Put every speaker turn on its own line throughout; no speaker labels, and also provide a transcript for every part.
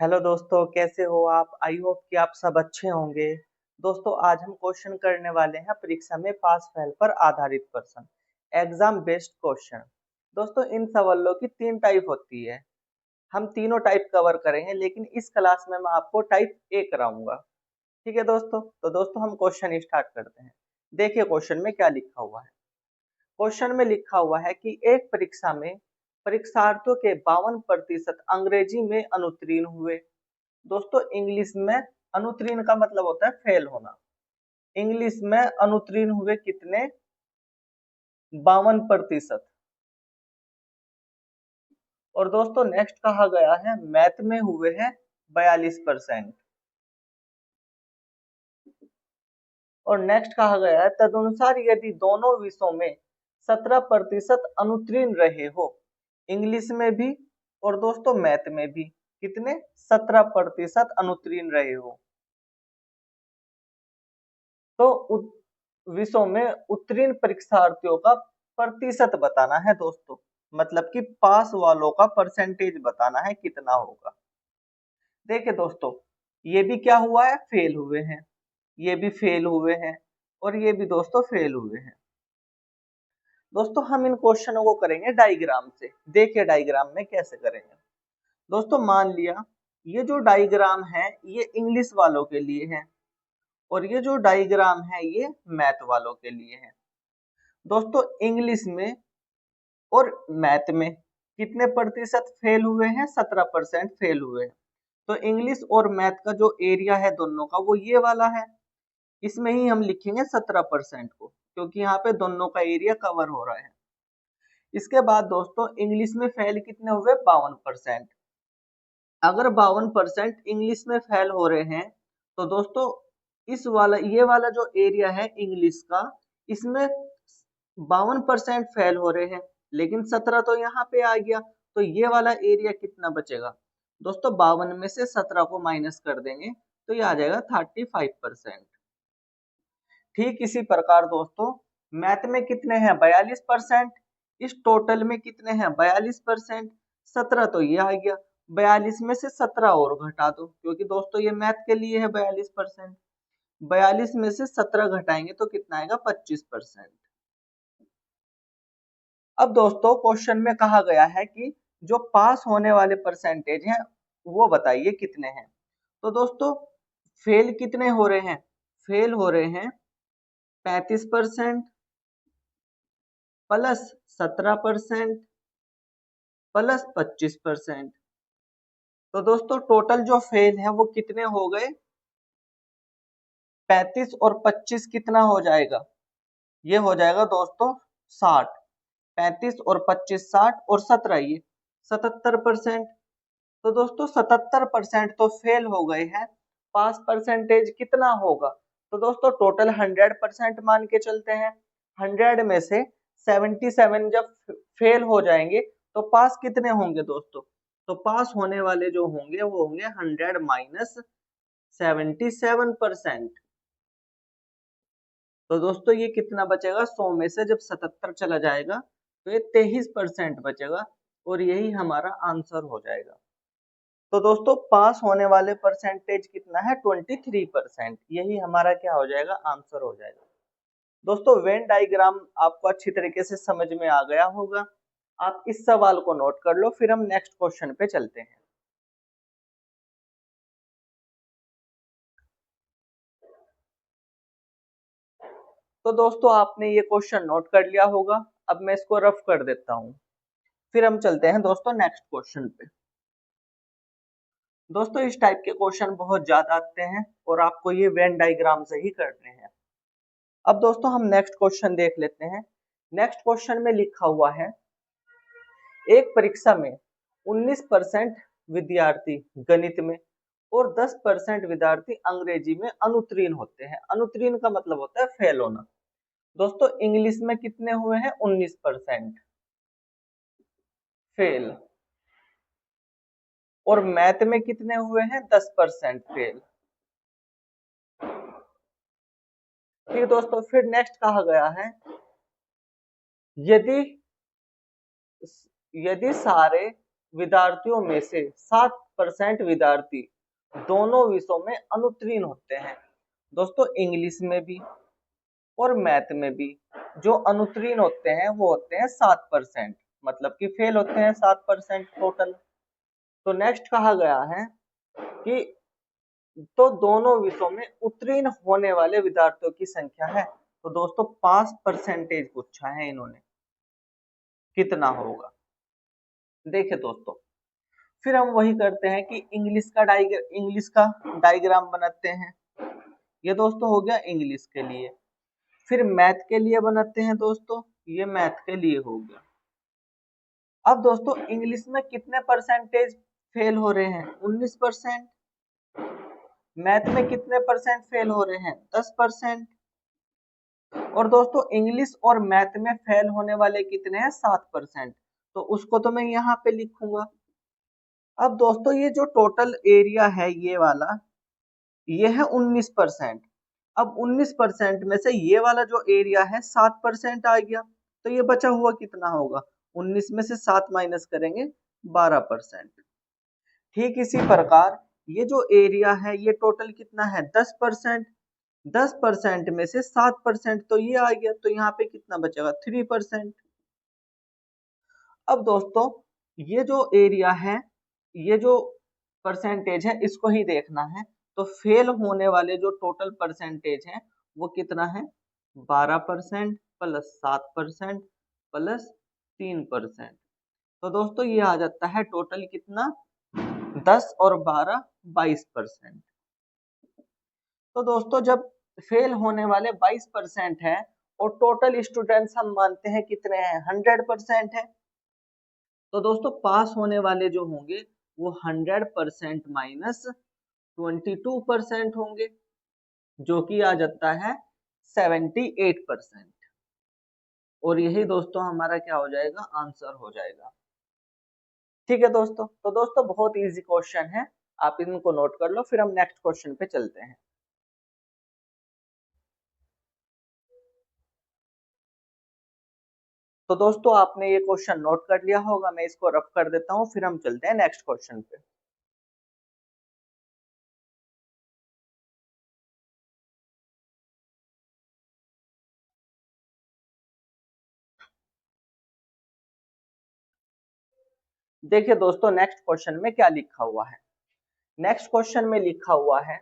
Hello दोस्तों, कैसे हो आप? आई होप कि आप सब अच्छे होंगे। दोस्तों, आज हम क्वेश्चन करने वाले हैं परीक्षा में पास फेल पर आधारित प्रश्न, एग्जाम बेस्ड क्वेश्चन। दोस्तों, इन सवालों की तीन टाइप होती है। हम तीनों टाइप कवर करेंगे, लेकिन इस क्लास में मैं आपको टाइप ए कराऊंगा। ठीक है दोस्तों, तो दोस्तों हम क्वेश्चन स्टार्ट करते हैं। देखिए क्वेश्चन में क्या लिखा हुआ है। क्वेश्चन में लिखा हुआ है कि एक परीक्षा में परीक्षार्थियों के 52% अंग्रेजी में अनुत्तीर्ण हुए। दोस्तों, इंग्लिश में अनुत्तीर्ण का मतलब होता है फेल होना। इंग्लिश में अनुत्तीर्ण हुए कितने? 52%। और दोस्तों नेक्स्ट कहा गया है मैथ में हुए हैं 42%। और नेक्स्ट कहा गया है तदनुसार यदि दोनों विषयों में 17% अनुत्तीर्ण रहे हो, इंग्लिश में भी और दोस्तों मैथ में भी कितने? 17% अनुत्तीर्ण रहे हो, तो विषयों में उत्तीर्ण परीक्षार्थियों का प्रतिशत बताना है दोस्तों। मतलब कि पास वालों का परसेंटेज बताना है कितना होगा। देखिए दोस्तों, ये भी क्या हुआ है? फेल हुए हैं, ये भी फेल हुए हैं, और ये भी दोस्तों फेल हुए हैं। दोस्तों हम इन क्वेश्चनों को करेंगे डायग्राम से। देखिए डायग्राम में कैसे करेंगे। दोस्तों मान लिया ये जो डायग्राम है ये इंग्लिश वालों के लिए है, और ये जो डायग्राम है ये मैथ वालों के लिए है। दोस्तों इंग्लिश में और मैथ में कितने प्रतिशत फेल हुए हैं? 17% फेल हुए हैं। तो इंग्लिश और मैथ का जो एरिया है दोनों का वो ये वाला है, इसमें ही हम लिखेंगे 17% को, क्योंकि यहाँ पे दोनों का एरिया कवर हो रहा है। इसके बाद दोस्तों इंग्लिश में फेल कितने हुए? 52%। अगर 52% इंग्लिश में फेल हो रहे हैं, तो दोस्तों इस वाला ये वाला जो एरिया है इंग्लिश का, इसमें 52% फेल हो रहे हैं, लेकिन 17 तो यहाँ पे आ गया, तो ये वाला एरिया कितना बचेगा? दोस्तों 52 में से 17 को माइनस कर देंगे तो ये आ जाएगा 35%। ठीक इसी प्रकार दोस्तों मैथ में कितने हैं? 42%। इस टोटल में कितने हैं? 42%। 17 तो ये आ गया, 42 में से 17 और घटा दो, क्योंकि दोस्तों ये मैथ के लिए है 42%। 42 में से 17 घटाएंगे तो कितना आएगा? 25%। अब दोस्तों क्वेश्चन में कहा गया है कि जो पास होने वाले परसेंटेज हैं वो बताइए कितने हैं। तो दोस्तों फेल कितने हो रहे हैं? फेल हो रहे हैं 35% प्लस 17% प्लस 25%। तो दोस्तों टोटल जो फेल है वो कितने हो गए? 35 और 25 कितना हो जाएगा? ये हो जाएगा दोस्तों 60। 35 और 25 60, और 17 ये 77%। तो दोस्तों 77% तो फेल हो गए हैं। पास परसेंटेज कितना होगा? तो दोस्तों टोटल 100% मान के चलते हैं। 100 में से 77 जब फेल हो जाएंगे तो पास कितने होंगे दोस्तों? तो पास होने वाले जो होंगे वो होंगे 100 माइनस 77%। तो दोस्तों ये कितना बचेगा? 100 में से जब 77 चला जाएगा तो ये 23% बचेगा, और यही हमारा आंसर हो जाएगा। तो दोस्तों पास होने वाले परसेंटेज कितना है? 23%। यही हमारा क्या हो जाएगा? आंसर हो जाएगा। दोस्तों वेन डायग्राम आपको अच्छी तरीके से समझ में आ गया होगा। आप इस सवाल को नोट कर लो, फिर हम नेक्स्ट क्वेश्चन पे चलते हैं। तो दोस्तों आपने ये क्वेश्चन नोट कर लिया होगा। अब मैं इसको रफ कर देता हूँ, फिर हम चलते हैं दोस्तों नेक्स्ट क्वेश्चन पे। दोस्तों इस टाइप के क्वेश्चन बहुत ज्यादा आते हैं, और आपको ये वेन डायग्राम से ही करने हैं। अब दोस्तों हम नेक्स्ट क्वेश्चन देख लेते हैं। नेक्स्ट क्वेश्चन में लिखा हुआ है एक परीक्षा में 19% विद्यार्थी गणित में और 10% विद्यार्थी अंग्रेजी में अनुत्तीर्ण होते हैं। अनुत्तीर्ण का मतलब होता है फेल होना। दोस्तों इंग्लिश में कितने हुए हैं? 19% फेल, और मैथ में कितने हुए हैं? 10% फेल। ठीक दोस्तों, फिर नेक्स्ट कहा गया है यदि यदि सारे विद्यार्थियों में से 7 5% विद्यार्थी दोनों विषयों में अनुत्तीर्ण होते हैं। दोस्तों इंग्लिश में भी और मैथ में भी जो अनुत्तीर्ण होते हैं वो होते हैं 7%, मतलब कि फेल होते हैं 7% टोटल। तो नेक्स्ट कहा गया है कि तो दोनों विषयों में उत्तीर्ण होने वाले विद्यार्थियों की संख्या है। तो दोस्तों 5% पूछा है इन्होंने, कितना होगा। देखिए दोस्तों, फिर हम वही करते हैं कि इंग्लिश का डायग्राम बनाते हैं। ये दोस्तों हो गया इंग्लिश के लिए। फिर मैथ के लिए बनाते हैं दोस्तों, ये मैथ के लिए हो गया। अब दोस्तों इंग्लिश में कितने परसेंटेज फेल हो रहे हैं? 19%। मैथ में कितने परसेंट फेल हो रहे हैं? 10%। और दोस्तों इंग्लिश और मैथ में फेल होने वाले कितने हैं? 7%। तो उसको तो मैं यहाँ पे लिखूंगा। अब दोस्तों ये जो टोटल एरिया है ये वाला, ये है 19%। अब 19% में से ये वाला जो एरिया है 7% आ गया, तो ये बचा हुआ कितना होगा? 19 में से 7 माइनस करेंगे 12%। ठीक इसी प्रकार ये जो एरिया है ये टोटल कितना है? 10%। 10% में से 7% तो ये आ गया, तो यहाँ पे कितना बचेगा? 3%। अब दोस्तों ये जो एरिया है, ये जो परसेंटेज है, इसको ही देखना है। तो फेल होने वाले जो टोटल परसेंटेज है वो कितना है? 12% प्लस 7% प्लस 3%। तो दोस्तों ये आ जाता है टोटल कितना? 10 और 12 22%। तो दोस्तों जब फेल होने वाले 22% है और टोटल स्टूडेंट्स हम मानते हैं कितने हैं? 100% है। तो दोस्तों पास होने वाले जो होंगे वो 100% माइनस 22% होंगे, जो कि आ जाता है 78%। और यही दोस्तों हमारा क्या हो जाएगा? आंसर हो जाएगा। ठीक है दोस्तों, तो दोस्तों बहुत इजी क्वेश्चन है, आप इनको नोट कर लो, फिर हम नेक्स्ट क्वेश्चन पे चलते हैं। तो दोस्तों आपने ये क्वेश्चन नोट कर लिया होगा, मैं इसको रफ कर देता हूँ, फिर हम चलते हैं नेक्स्ट क्वेश्चन पे। देखिए दोस्तों नेक्स्ट क्वेश्चन में क्या लिखा हुआ है। नेक्स्ट क्वेश्चन में लिखा हुआ है,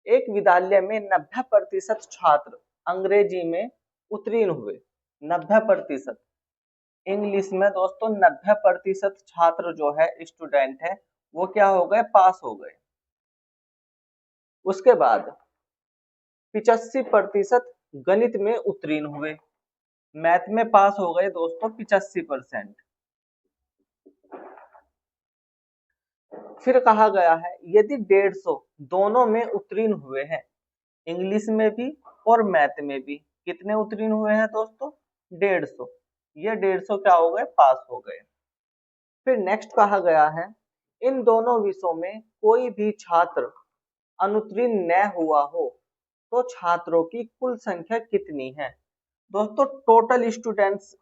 एक विद्यालय में 90% छात्र अंग्रेजी में उत्तीर्ण हुए। 90%। इंग्लिश में दोस्तों 90% छात्र जो है, स्टूडेंट है, वो क्या हो गए? पास हो गए। उसके बाद 85% गणित में उत्तीर्ण हुए। मैथ में पास हो गए दोस्तों 85%। फिर कहा गया है यदि 150 दोनों में उत्तीर्ण हुए हैं, इंग्लिश में भी और मैथ में भी, कितने उत्तीर्ण हुए हैं दोस्तों? 150। ये 150 क्या हो गए? पास हो गए। फिर नेक्स्ट कहा गया है इन दोनों विषयों में कोई भी छात्र अनुत्तीर्ण न हुआ हो तो छात्रों की कुल संख्या कितनी है? दोस्तों टोटल स्टूडेंट्स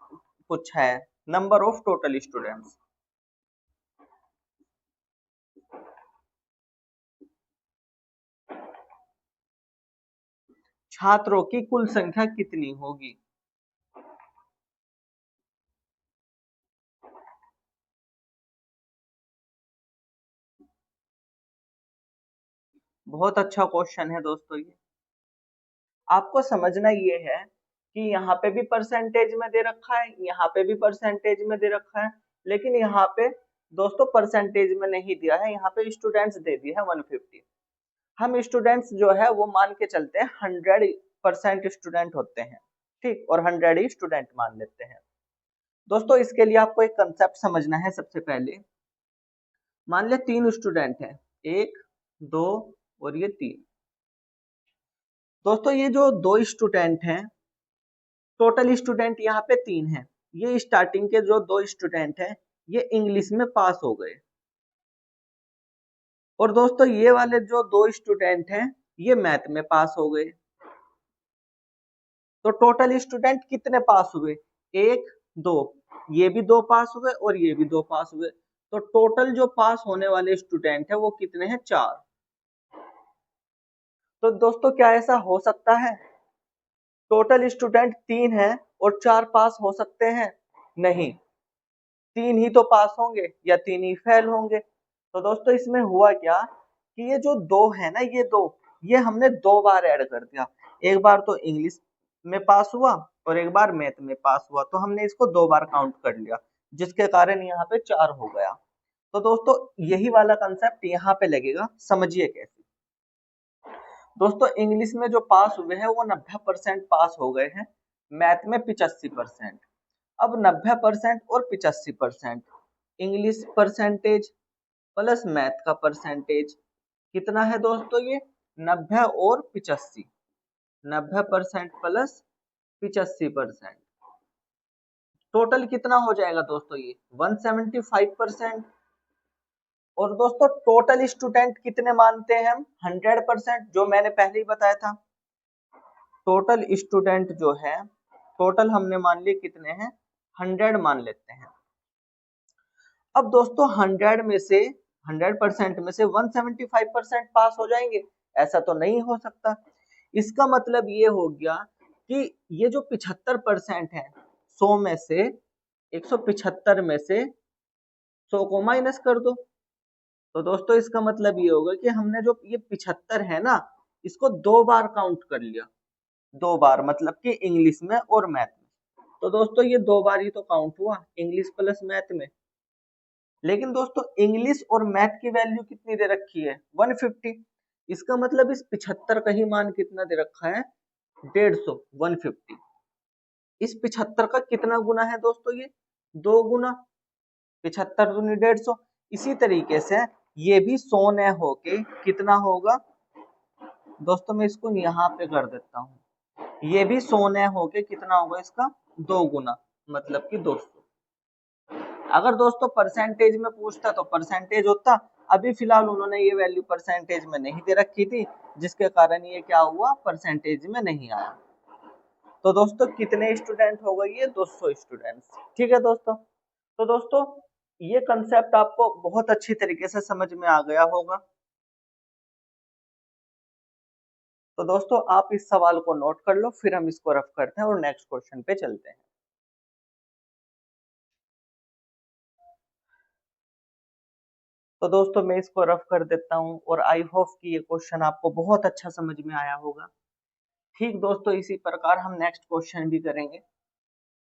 पूछा है, नंबर ऑफ टोटल स्टूडेंट्स। छात्रों की कुल संख्या कितनी होगी? बहुत अच्छा क्वेश्चन है दोस्तों ये। आपको समझना ये है कि यहाँ पे भी परसेंटेज में दे रखा है, यहाँ पे भी परसेंटेज में दे रखा है, लेकिन यहाँ पे दोस्तों परसेंटेज में नहीं दिया है, यहाँ पे स्टूडेंट्स दे दिया है 150। हम स्टूडेंट्स जो है वो मान के चलते हैं 100% स्टूडेंट होते हैं, ठीक, और 100 ही स्टूडेंट मान लेते हैं। दोस्तों इसके लिए आपको एक कंसेप्ट समझना है। सबसे पहले मान ले 3 स्टूडेंट हैं, 1 2 और ये 3। दोस्तों ये जो 2 स्टूडेंट हैं, टोटल स्टूडेंट यहाँ पे 3 हैं। ये स्टार्टिंग के जो 2 स्टूडेंट हैं ये इंग्लिश में पास हो गए, और दोस्तों ये वाले जो 2 स्टूडेंट हैं ये मैथ में पास हो गए। तो टोटल स्टूडेंट कितने पास हुए? 1 2, ये भी 2 पास हुए और ये भी 2 पास हुए। तो टोटल जो पास होने वाले स्टूडेंट है वो कितने हैं? 4। तो दोस्तों क्या ऐसा हो सकता है टोटल स्टूडेंट 3 है और 4 पास हो सकते हैं? नहीं, 3 ही तो पास होंगे या 3 ही फेल होंगे। तो दोस्तों इसमें हुआ क्या कि ये जो 2 है ना, ये हमने 2 बार ऐड कर दिया। एक बार तो इंग्लिश में पास हुआ और एक बार मैथ में पास हुआ, तो हमने इसको 2 बार काउंट कर लिया, जिसके कारण यहाँ पे 4 हो गया। तो दोस्तों यही वाला कंसेप्ट यहाँ पे लगेगा, समझिए कैसे। दोस्तों इंग्लिश में जो पास हुए हैं वो 90% पास हो गए हैं, मैथ में 85%। अब 90% और 85%, इंग्लिश परसेंटेज प्लस मैथ का परसेंटेज कितना है दोस्तों? ये 90 और 85, 90% प्लस 85%, टोटल कितना हो जाएगा दोस्तों? ये 175%। और दोस्तों टोटल स्टूडेंट कितने मानते हैं हम? 100%, जो मैंने पहले ही बताया था। टोटल स्टूडेंट जो है, टोटल हमने मान लिए कितने हैं? 100 मान लेते हैं। अब दोस्तों 100 में से 100% में से 175% पास हो जाएंगे? ऐसा तो नहीं हो सकता। इसका मतलब ये हो गया कि ये जो 75% है, 100 में से 175 में से 100 को माइनस कर दो। तो दोस्तों इसका मतलब ये होगा कि हमने जो ये 75 है ना, इसको 2 बार काउंट कर लिया। 2 बार मतलब कि इंग्लिश में और मैथ में। तो दोस्तों ये 2 बार ही तो काउंट हुआ, इंग्लिश प्लस मैथ में। लेकिन दोस्तों इंग्लिश और मैथ की वैल्यू कितनी दे रखी है? 150। इसका मतलब इस 75 का ही मान कितना दे रखा है? 150, 150। इस 75 का कितना गुना है दोस्तों? ये 2 गुना, 75 दूनी 150। इसी तरीके से ये भी 100 न होके कितना होगा दोस्तों? मैं इसको यहाँ पे कर देता हूँ। ये भी 100 न होके कितना होगा इसका? 2 गुना, मतलब कि 200। अगर दोस्तों परसेंटेज में पूछता तो परसेंटेज होता। अभी फिलहाल उन्होंने ये वैल्यू परसेंटेज में नहीं दे रखी थी, जिसके कारण ये क्या हुआ? परसेंटेज में नहीं आया। तो दोस्तों कितने स्टूडेंट हो गए? ये 200 स्टूडेंट्स। ठीक है दोस्तों। तो दोस्तों ये कंसेप्ट आपको बहुत अच्छी तरीके से समझ में आ गया होगा। तो दोस्तों आप इस सवाल को नोट कर लो, फिर हम इसको रफ करते हैं और नेक्स्ट क्वेश्चन पे चलते हैं। तो दोस्तों मैं इसको रफ कर देता हूं और आई होप कि ये क्वेश्चन आपको बहुत अच्छा समझ में आया होगा। ठीक दोस्तों, इसी प्रकार हम नेक्स्ट क्वेश्चन भी करेंगे।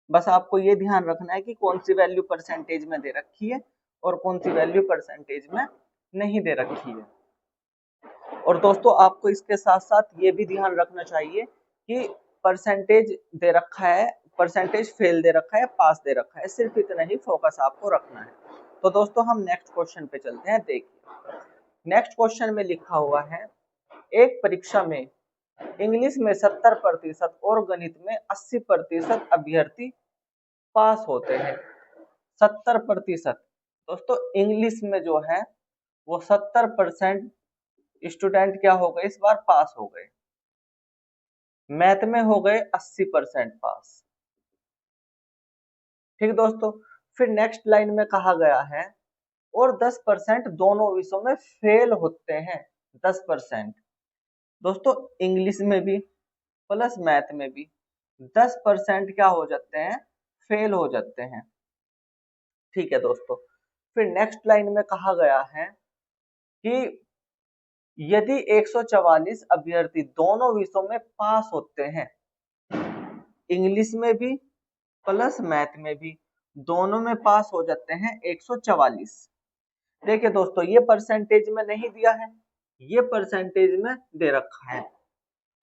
बस आपको ये ध्यान रखना है कि कौन सी वैल्यू परसेंटेज में दे रखी है और कौन सी वैल्यू परसेंटेज में नहीं दे रखी है। और दोस्तों आपको इसके साथ साथ ये भी ध्यान रखना चाहिए कि परसेंटेज दे रखा है, परसेंटेज फेल दे रखा है, पास दे रखा है, सिर्फ इतना ही फोकस आपको रखना है। तो दोस्तों हम नेक्स्ट क्वेश्चन पे चलते हैं। देखिए नेक्स्ट क्वेश्चन में लिखा हुआ है, एक परीक्षा में इंग्लिश में 70% और गणित में 80% अभ्यर्थी पास होते हैं। 70%। दोस्तों इंग्लिश में जो है वो 70% स्टूडेंट क्या हो गए? इस बार पास हो गए। मैथ में हो गए 80% पास। ठीक दोस्तों, फिर नेक्स्ट लाइन में कहा गया है और 10% दोनों विषयों में फेल होते हैं। 10%। दोस्तों इंग्लिश में भी प्लस मैथ में भी 10% क्या हो जाते हैं? फेल हो जाते हैं। ठीक है दोस्तों, फिर नेक्स्ट लाइन में कहा गया है कि यदि 144 अभ्यर्थी दोनों विषयों में पास होते हैं, इंग्लिश में भी प्लस मैथ में भी दोनों में पास हो जाते हैं 144। देखिए दोस्तों ये परसेंटेज में नहीं दिया है, ये परसेंटेज में दे रखा है।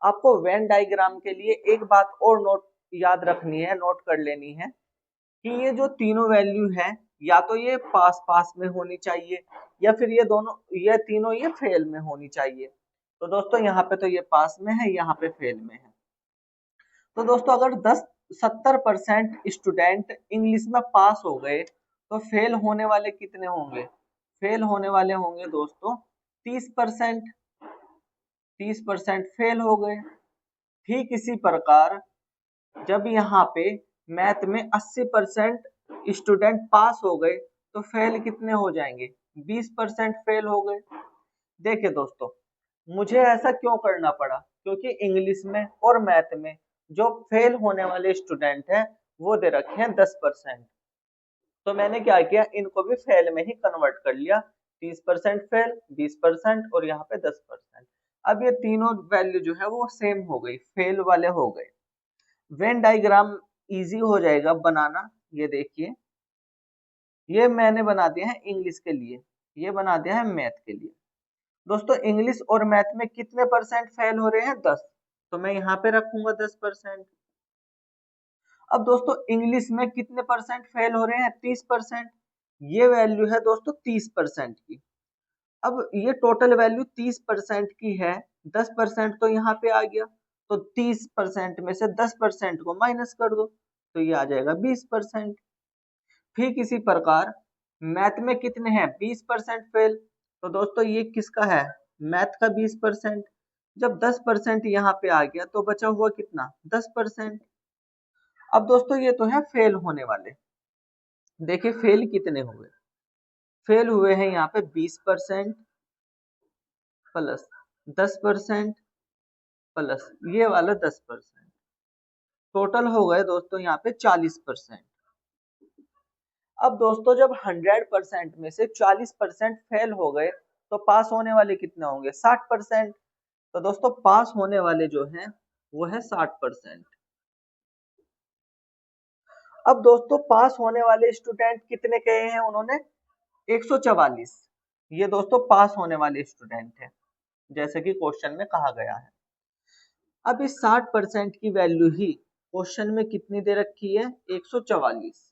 आपको वेन डायग्राम के लिए एक बात और नोट याद रखनी है, नोट कर लेनी है कि ये जो तीनों वैल्यू है या तो ये पास पास में होनी चाहिए या फिर ये दोनों, ये तीनों ये फेल में होनी चाहिए। तो दोस्तों यहाँ पे तो ये पास में है, यहाँ पे फेल में है। तो दोस्तों अगर 70% स्टूडेंट इंग्लिश में पास हो गए तो फेल होने वाले कितने होंगे? फेल होने वाले होंगे दोस्तों 30%। 30% फेल हो गए। ठीक इसी प्रकार जब यहाँ पे मैथ में 80% स्टूडेंट पास हो गए तो फेल कितने हो जाएंगे, 20% फेल हो गए। देखिए दोस्तों, मुझे ऐसा क्यों करना पड़ा, क्योंकि इंग्लिश में और मैथ में जो फेल होने वाले स्टूडेंट हैं वो दे रखे हैं 10%। तो मैंने क्या किया, इनको भी फेल में ही कन्वर्ट कर लिया, 30% फेल, 20% और यहाँ पे 10%। अब ये तीनों वैल्यू जो है वो सेम हो गई, फेल वाले हो गए। वेन डायग्राम इजी हो जाएगा बनाना। ये देखिए, ये मैंने बना दिया है इंग्लिश के लिए, ये बना दिया है मैथ के लिए। दोस्तों इंग्लिश और मैथ में कितने परसेंट फेल हो रहे हैं, 10, तो मैं यहाँ पे रखूंगा 10%। अब दोस्तों इंग्लिश में कितने परसेंट फेल हो रहे हैं, 30%, ये वैल्यू है दोस्तों 30% की। अब ये टोटल वैल्यू 30% की है, 10% तो यहाँ पे आ गया, तो 30% में से 10% को माइनस कर दो, तो ये आ जाएगा 20%। ठीक इसी प्रकार मैथ में कितने हैं, 20% फेल, तो दोस्तों ये किसका है, मैथ का 20%। जब 10% यहाँ पे आ गया तो बचा हुआ कितना, 10%। अब दोस्तों ये तो है फेल होने वाले। देखिए फेल कितने हुए, फेल हुए हैं यहाँ पे 20% प्लस 10% प्लस ये वाला 10%, टोटल हो गए दोस्तों यहाँ पे 40%। अब दोस्तों जब 100% में से 40% फेल हो गए तो पास होने वाले कितने होंगे, 60%। तो दोस्तों पास होने वाले जो हैं वो है 60%। अब दोस्तों पास होने वाले स्टूडेंट कितने कहे हैं उन्होंने, 144। ये दोस्तों पास होने वाले स्टूडेंट हैं, जैसे कि क्वेश्चन में कहा गया है। अब इस 60% की वैल्यू ही क्वेश्चन में कितनी दे रखी है, 144।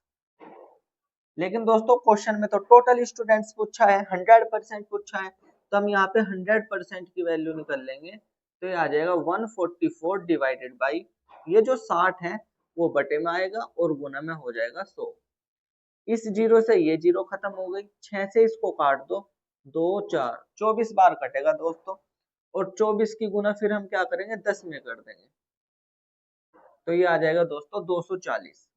लेकिन दोस्तों क्वेश्चन में तो टोटल स्टूडेंट्स पूछा है, 100% पूछा है, तो हम यहाँ पे 100% की वैल्यू निकल लेंगे, तो ये आ जाएगा 144 डिवाइडेड बाई, ये जो 60 है वो बटे में आएगा और गुना में हो जाएगा 100। इस जीरो से ये जीरो खत्म हो गई, 6 से इसको काट दो, 2 4 24 बार कटेगा दोस्तों, और 24 की गुना फिर हम क्या करेंगे, 10 में कर देंगे, तो ये आ जाएगा दोस्तों 240,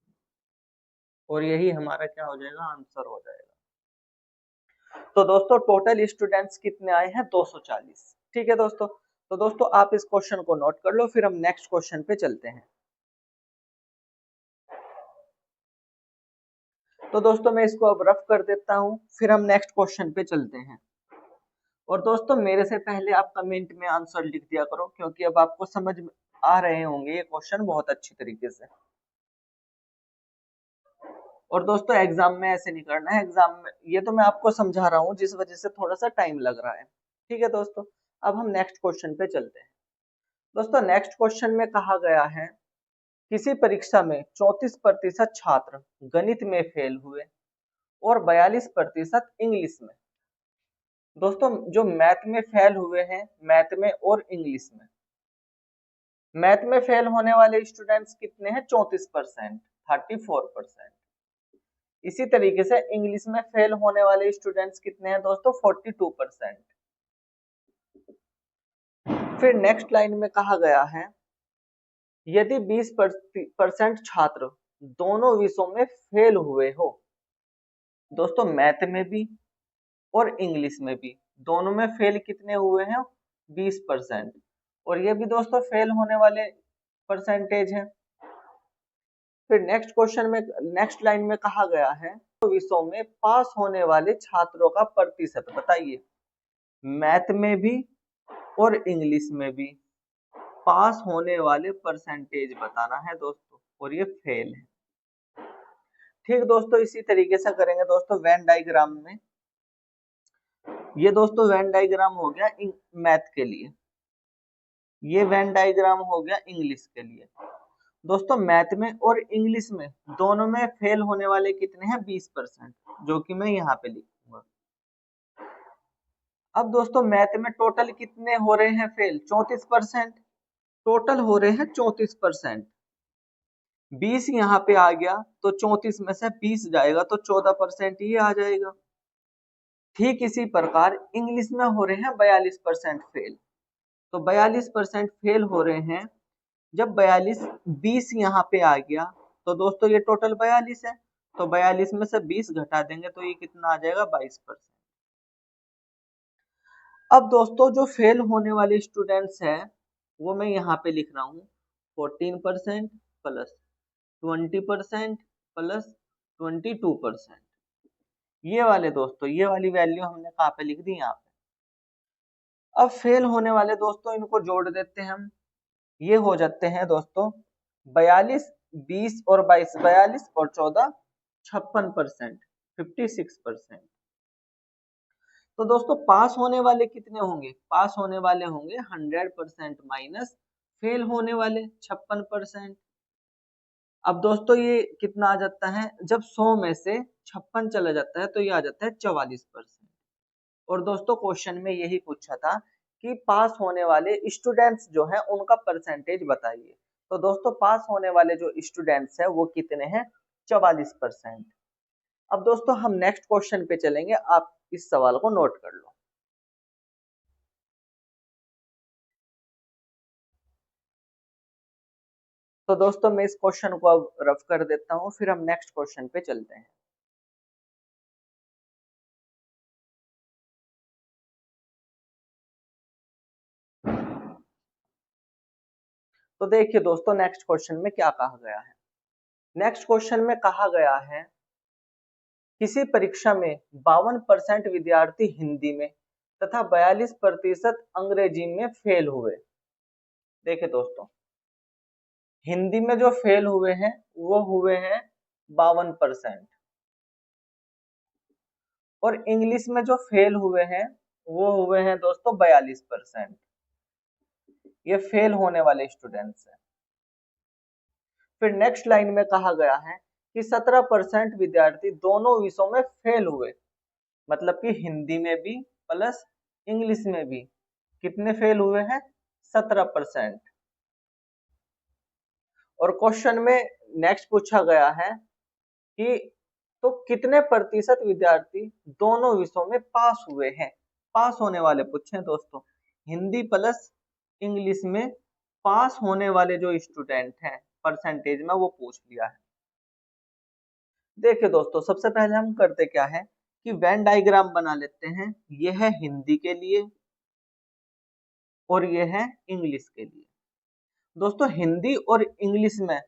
और यही हमारा क्या हो जाएगा, आंसर हो जाएगा। तो दोस्तों टोटल स्टूडेंट्स कितने आए हैं, 240। ठीक है दोस्तों, तो दोस्तों आप इस क्वेश्चन को नोट कर लो, फिर हम नेक्स्ट क्वेश्चन पे चलते हैं। तो दोस्तों मैं इसको अब रफ कर देता हूं, फिर हम नेक्स्ट क्वेश्चन पे चलते हैं। और दोस्तों मेरे से पहले आप कमेंट में आंसर लिख दिया करो, क्योंकि अब आपको समझ में आ रहे होंगे ये क्वेश्चन बहुत अच्छी तरीके से। और दोस्तों एग्जाम में ऐसे नहीं करना है, एग्जाम में ये तो मैं आपको समझा रहा हूँ जिस वजह से थोड़ा सा टाइम लग रहा है। ठीक है दोस्तों, अब हम नेक्स्ट क्वेश्चन पे चलते हैं। दोस्तों नेक्स्ट क्वेश्चन में कहा गया है, किसी परीक्षा में 34% छात्र गणित में फेल हुए और 42% इंग्लिश में। दोस्तों जो मैथ में फेल हुए हैं, मैथ में और इंग्लिश में, मैथ में फेल होने वाले स्टूडेंट्स कितने हैं, 34%, 34%। इसी तरीके से इंग्लिश में फेल होने वाले स्टूडेंट्स कितने हैं दोस्तों, 42%। फिर नेक्स्ट लाइन में कहा गया है, यदि 20% छात्र दोनों विषयों में फेल हुए हो, दोस्तों मैथ में भी और इंग्लिश में भी दोनों में फेल कितने हुए हैं, 20%, और ये भी दोस्तों फेल होने वाले परसेंटेज है। फिर नेक्स्ट क्वेश्चन में, नेक्स्ट लाइन में कहा गया है, तो विषयों में पास होने वाले छात्रों का प्रतिशत बताइए। मैथ में भी और इंग्लिश में भी पास होने वाले परसेंटेज बताना है दोस्तों, और ये फेल है। ठीक दोस्तों, इसी तरीके से करेंगे दोस्तों वेन डायग्राम में। ये दोस्तों वेन डायग्राम हो गया मैथ के लिए, ये वेन डायग्राम हो गया इंग्लिश के लिए। दोस्तों मैथ में और इंग्लिश में दोनों में फेल होने वाले कितने हैं, 20%, जो कि मैं यहाँ पे लिखूंगा। अब दोस्तों मैथ में टोटल कितने हो रहे हैं फेल, 34%, टोटल हो रहे हैं 34%। 20 यहाँ पे आ गया तो 34 में से 20 जाएगा तो 14% ये आ जाएगा। ठीक इसी प्रकार इंग्लिश में हो रहे हैं 42% फेल, तो 42% फेल हो रहे हैं। जब 42 20 यहाँ पे आ गया तो दोस्तों ये टोटल 42 है, तो 42 में से 20 घटा देंगे तो ये कितना आ जाएगा 22%। अब दोस्तों जो फेल होने वाले स्टूडेंट्स हैं वो मैं यहाँ पे लिख रहा हूँ 14% प्लस 20% प्लस 22%। ये वाले दोस्तों, ये वाली वैल्यू हमने कहाँ पे लिख दी, यहाँ पे। अब फेल होने वाले दोस्तों इनको जोड़ देते हैं हम, ये हो जाते हैं दोस्तों 42, 20 और 22, 42 और 14 56%, 56%। तो दोस्तों पास होने वाले कितने होंगे, पास होने वाले होंगे 100% माइनस फेल होने वाले 56%। अब दोस्तों ये कितना आ जाता है, जब 100 में से 56 चला जाता है तो ये आ जाता है 44%। और दोस्तों क्वेश्चन में यही पूछा था कि पास होने वाले स्टूडेंट्स जो हैं उनका परसेंटेज बताइए। तो दोस्तों पास होने वाले जो स्टूडेंट्स हैं वो कितने हैं, 44%। अब दोस्तों हम नेक्स्ट क्वेश्चन पे चलेंगे, आप इस सवाल को नोट कर लो। तो दोस्तों मैं इस क्वेश्चन को अब रफ कर देता हूँ, फिर हम नेक्स्ट क्वेश्चन पे चलते हैं। तो देखिए दोस्तों नेक्स्ट क्वेश्चन में क्या कहा गया है। नेक्स्ट क्वेश्चन में कहा गया है किसी परीक्षा में 52% विद्यार्थी हिंदी में तथा 42% अंग्रेजी में फेल हुए। देखिए दोस्तों हिंदी में जो फेल हुए हैं वो हुए हैं 52% और इंग्लिश में जो फेल हुए हैं वो हुए हैं दोस्तों 42%। ये फेल होने वाले स्टूडेंट्स हैं। फिर नेक्स्ट लाइन में कहा गया है कि 17% विद्यार्थी दोनों विषयों में फेल हुए, मतलब कि हिंदी में भी प्लस इंग्लिश में भी कितने फेल हुए हैं, 17%। और क्वेश्चन में नेक्स्ट पूछा गया है कि तो कितने प्रतिशत विद्यार्थी दोनों विषयों में पास हुए हैं। पास होने वाले पूछे दोस्तों, हिंदी प्लस इंग्लिश में पास होने वाले जो स्टूडेंट हैं परसेंटेज में वो पूछ लिया है। देखिए दोस्तों सबसे पहले हम करते क्या है कि वेन डायग्राम बना लेते हैं। ये है हिंदी के लिए और ये है इंग्लिश के लिए। दोस्तों हिंदी और इंग्लिश में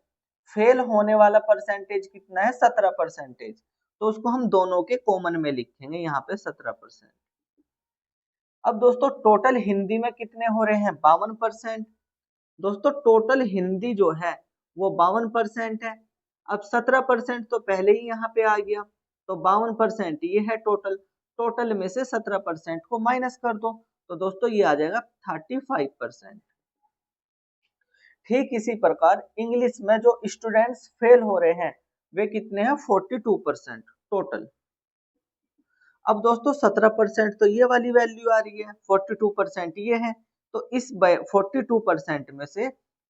फेल होने वाला परसेंटेज कितना है, 17%। तो उसको हम दोनों के कॉमन में लिखेंगे यहाँ पे 17%। अब दोस्तों टोटल हिंदी में कितने हो रहे हैं, 52%। दोस्तों टोटल हिंदी जो है वो 52% है। अब 17% तो पहले ही यहाँ पे आ गया, तो 52% ये है टोटल। टोटल में से 17% को माइनस कर दो तो दोस्तों ये आ जाएगा 35%। ठीक इसी प्रकार इंग्लिश में जो स्टूडेंट्स फेल हो रहे हैं वे कितने हैं, 42% टोटल। अब दोस्तों 17% तो ये वाली वैल्यू आ रही है, 42% ये है, तो इस 42% में से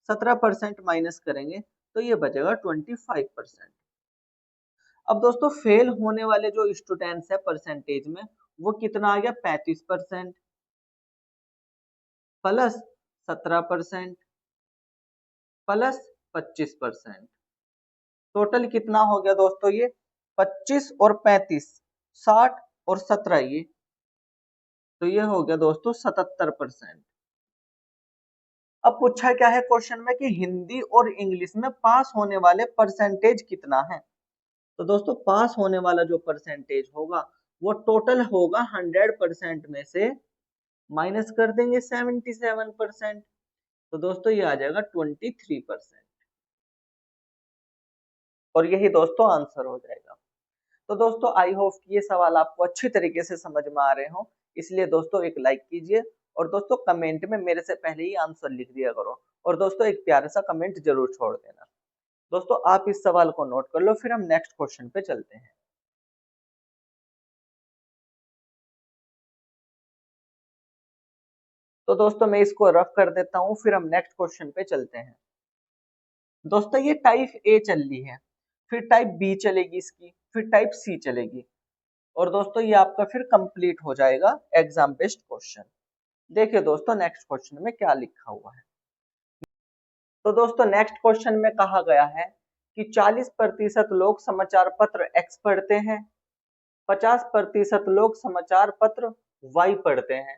17% माइनस करेंगे तो ये बचेगा 25%। अब दोस्तों फेल होने वाले जो स्टूडेंट्स है परसेंटेज में वो कितना आ गया, 35% प्लस 17% प्लस 25%। टोटल कितना हो गया दोस्तों, ये 25 और 35, 60 और 17, ये तो ये हो गया दोस्तों 77%। अब पूछा क्या है क्वेश्चन में कि हिंदी और इंग्लिश में पास होने वाले परसेंटेज कितना है। तो दोस्तों पास होने वाला जो परसेंटेज होगा वो टोटल होगा 100% में से माइनस कर देंगे 77%। तो दोस्तों ये आ जाएगा 23%। और यही दोस्तों आंसर हो जाएगा। तो दोस्तों आई होप कि ये सवाल आपको अच्छी तरीके से समझ में आ रहे हो, इसलिए दोस्तों एक लाइक कीजिए और दोस्तों कमेंट में मेरे से पहले ही आंसर लिख दिया करो और दोस्तों एक प्यारा सा कमेंट जरूर छोड़ देना। दोस्तों आप इस सवाल को नोट कर लो, फिर हम नेक्स्ट क्वेश्चन पे चलते हैं। तो दोस्तों मैं इसको रफ कर देता हूँ, फिर हम नेक्स्ट क्वेश्चन पे चलते हैं। दोस्तों ये टाइप ए चल रही है, फिर टाइप बी चलेगी इसकी, फिर टाइप सी चलेगी और दोस्तों ये आपका फिर कंप्लीट हो जाएगा एग्जाम बेस्ड क्वेश्चन। देखिए दोस्तों नेक्स्ट क्वेश्चन में क्या लिखा हुआ है। तो दोस्तों नेक्स्ट क्वेश्चन में कहा गया है कि 40% लोग समाचार पत्र एक्स पढ़ते हैं, 50% लोग समाचार पत्र वाई पढ़ते हैं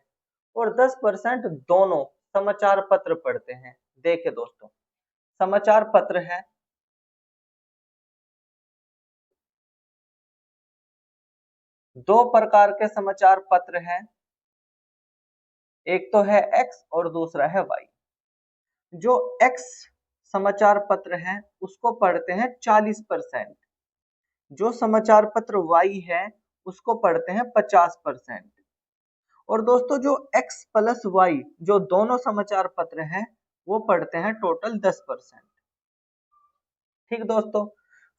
और 10% दोनों समाचार पत्र पढ़ते हैं। देखिए दोस्तों, समाचार पत्र है, दो प्रकार के समाचार पत्र हैं, एक तो है एक्स और दूसरा है वाई। जो एक्स समाचार पत्र है उसको पढ़ते हैं 40%, जो समाचार पत्र वाई है उसको पढ़ते हैं 50%। और दोस्तों जो एक्स प्लस वाई जो दोनों समाचार पत्र हैं वो पढ़ते हैं टोटल 10%। ठीक दोस्तों,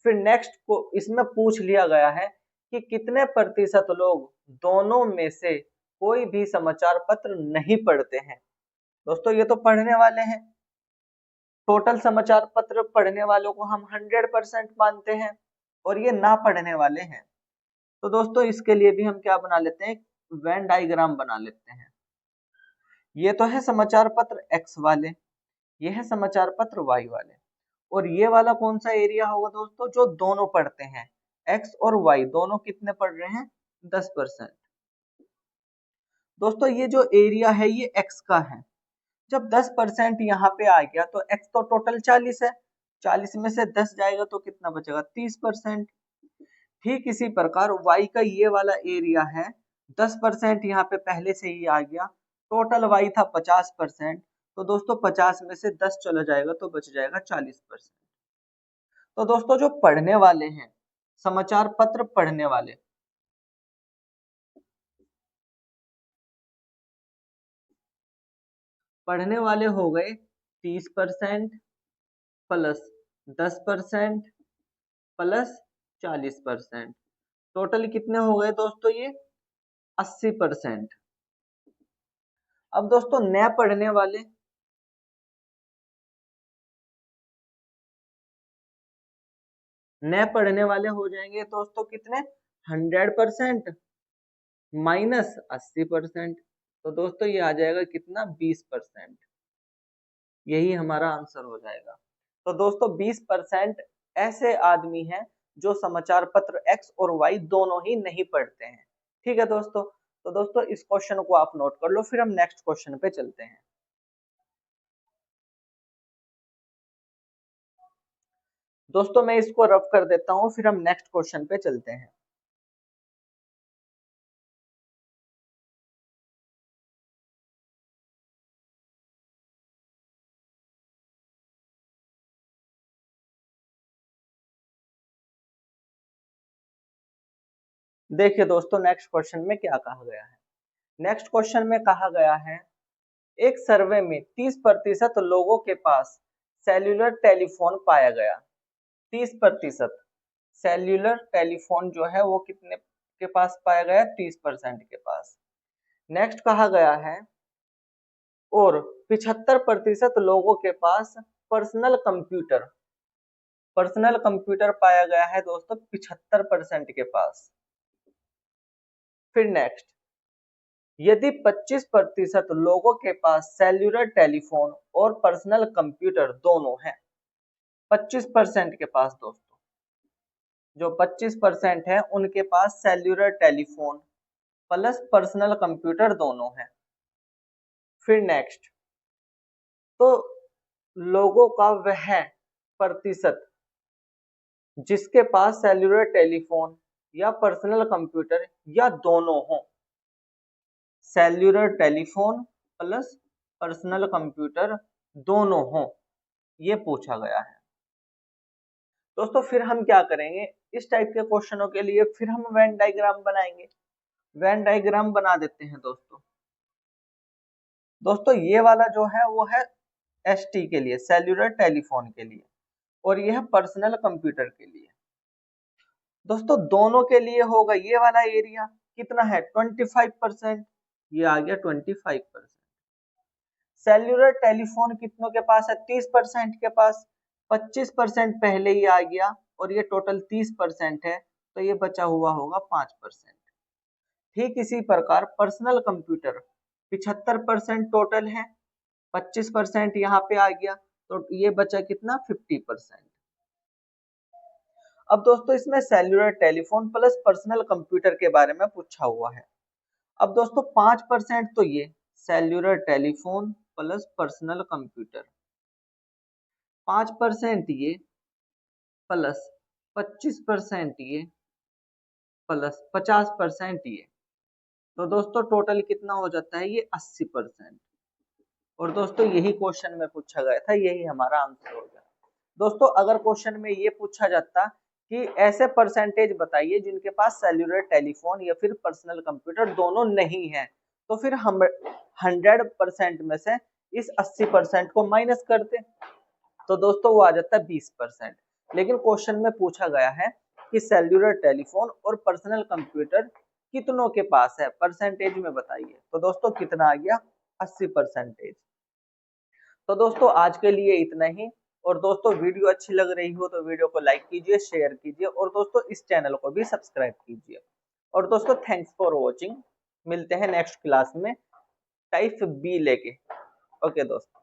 फिर नेक्स्ट को इसमें पूछ लिया गया है कि कितने प्रतिशत लोग दोनों में से कोई भी समाचार पत्र नहीं पढ़ते हैं। दोस्तों ये तो पढ़ने वाले हैं, टोटल समाचार पत्र पढ़ने वालों को हम 100% मानते हैं और ये ना पढ़ने वाले हैं। तो दोस्तों इसके लिए भी हम क्या बना लेते हैं, वेन डायग्राम बना लेते हैं। ये तो है समाचार पत्र एक्स वाले, ये है समाचार पत्र वाई वाले, और ये वाला कौन सा एरिया होगा दोस्तों, जो दोनों पढ़ते हैं, एक्स और वाई दोनों कितने पढ़ रहे हैं, 10%। दोस्तों ये जो एरिया है ये एक्स का है, जब 10% यहाँ पे आ गया तो एक्स तो टोटल 40 है, 40 में से 10 जाएगा तो कितना बचेगा, 30%। ठीक इसी प्रकार y का ये वाला एरिया है, 10% यहाँ पे पहले से ही आ गया, टोटल y था 50%, तो दोस्तों 50 में से 10 चला जाएगा तो बच जाएगा 40%। तो दोस्तों जो पढ़ने वाले हैं, समाचार पत्र पढ़ने वाले, हो गए 30% प्लस 10% प्लस 40%, टोटल कितने हो गए दोस्तों, ये 80%। अब दोस्तों न पढ़ने वाले, हो जाएंगे दोस्तों कितने, 100% माइनस 80%, तो दोस्तों ये आ जाएगा कितना, 20%। यही हमारा आंसर हो जाएगा। तो दोस्तों 20% ऐसे आदमी हैं जो समाचार पत्र एक्स और वाई दोनों ही नहीं पढ़ते हैं। ठीक है दोस्तों, तो दोस्तों इस क्वेश्चन को आप नोट कर लो, फिर हम नेक्स्ट क्वेश्चन पे चलते हैं। दोस्तों मैं इसको रफ कर देता हूं, फिर हम नेक्स्ट क्वेश्चन पे चलते हैं। देखिए दोस्तों नेक्स्ट क्वेश्चन में क्या कहा गया है। नेक्स्ट क्वेश्चन में कहा गया है, एक सर्वे में 30% लोगों के पास सेल्यूलर टेलीफोन पाया गया। 30% सेल्यूलर टेलीफोन जो है वो कितने के पास पाया गया, 30% के पास। नेक्स्ट कहा गया है, और 75% लोगों के पास पर्सनल कंप्यूटर, पाया गया है दोस्तों 75% के पास। फिर नेक्स्ट, यदि 25% लोगों के पास सेल्यूलर टेलीफोन और पर्सनल कंप्यूटर दोनों हैं, 25% के पास दोस्तों, जो 25% है उनके पास cellular telephone plus personal computer दोनों है। फिर नेक्स्ट, तो लोगों का वह प्रतिशत जिसके पास सेल्यूलर टेलीफोन या पर्सनल कंप्यूटर या दोनों हो, cellular telephone plus personal computer दोनों हो, ये पूछा गया है। दोस्तों फिर हम क्या करेंगे, इस टाइप के क्वेश्चनों के लिए फिर हम वेन डायग्राम बनाएंगे। वेन डायग्राम बना देते हैं दोस्तों। दोस्तों ये वाला जो है वो है एसटी के लिए, सेल्यूलर टेलीफोन के लिए, और ये है पर्सनल कंप्यूटर के लिए। दोस्तों दोनों के लिए होगा ये वाला एरिया कितना है, 25%, ये आ गया 25%। सेल्यूलर टेलीफोन कितनों के पास है, 30% के पास, 25% पहले ही आ गया और ये टोटल 30% है, तो ये बचा हुआ होगा 5%। ठीक इसी प्रकार पर्सनल कंप्यूटर 75% टोटल है, 25% यहाँ पे आ गया, तो ये बचा कितना, 50%। अब दोस्तों इसमें cellular telephone plus personal computer के बारे में पूछा हुआ है। अब दोस्तों 5% तो ये cellular telephone plus personal computer, 5% ये प्लस 25% ये प्लस 50% ये, तो दोस्तों टोटल कितना हो जाता है ये 80%। और दोस्तों यही क्वेश्चन में पूछा गया था, यही हमारा आंसर हो गया। दोस्तों अगर क्वेश्चन में ये पूछा जाता कि ऐसे परसेंटेज बताइए जिनके पास सेल्युलर टेलीफोन या फिर पर्सनल कंप्यूटर दोनों नहीं है, तो फिर हम 100% में से इस 80% को माइनस करते, तो दोस्तों वो आ जाता है 20%। लेकिन क्वेश्चन में पूछा गया है कि सेल्युलर टेलीफोन और पर्सनल कंप्यूटर कितनों के पास है, परसेंटेज में बताइए, तो दोस्तों कितना आ गया 80%। तो दोस्तों आज के लिए इतना ही। और दोस्तों वीडियो अच्छी लग रही हो तो वीडियो को लाइक कीजिए, शेयर कीजिए और दोस्तों इस चैनल को भी सब्सक्राइब कीजिए। और दोस्तों थैंक्स फॉर वॉचिंग, मिलते हैं नेक्स्ट क्लास में टाइप बी लेके। ओके दोस्तों।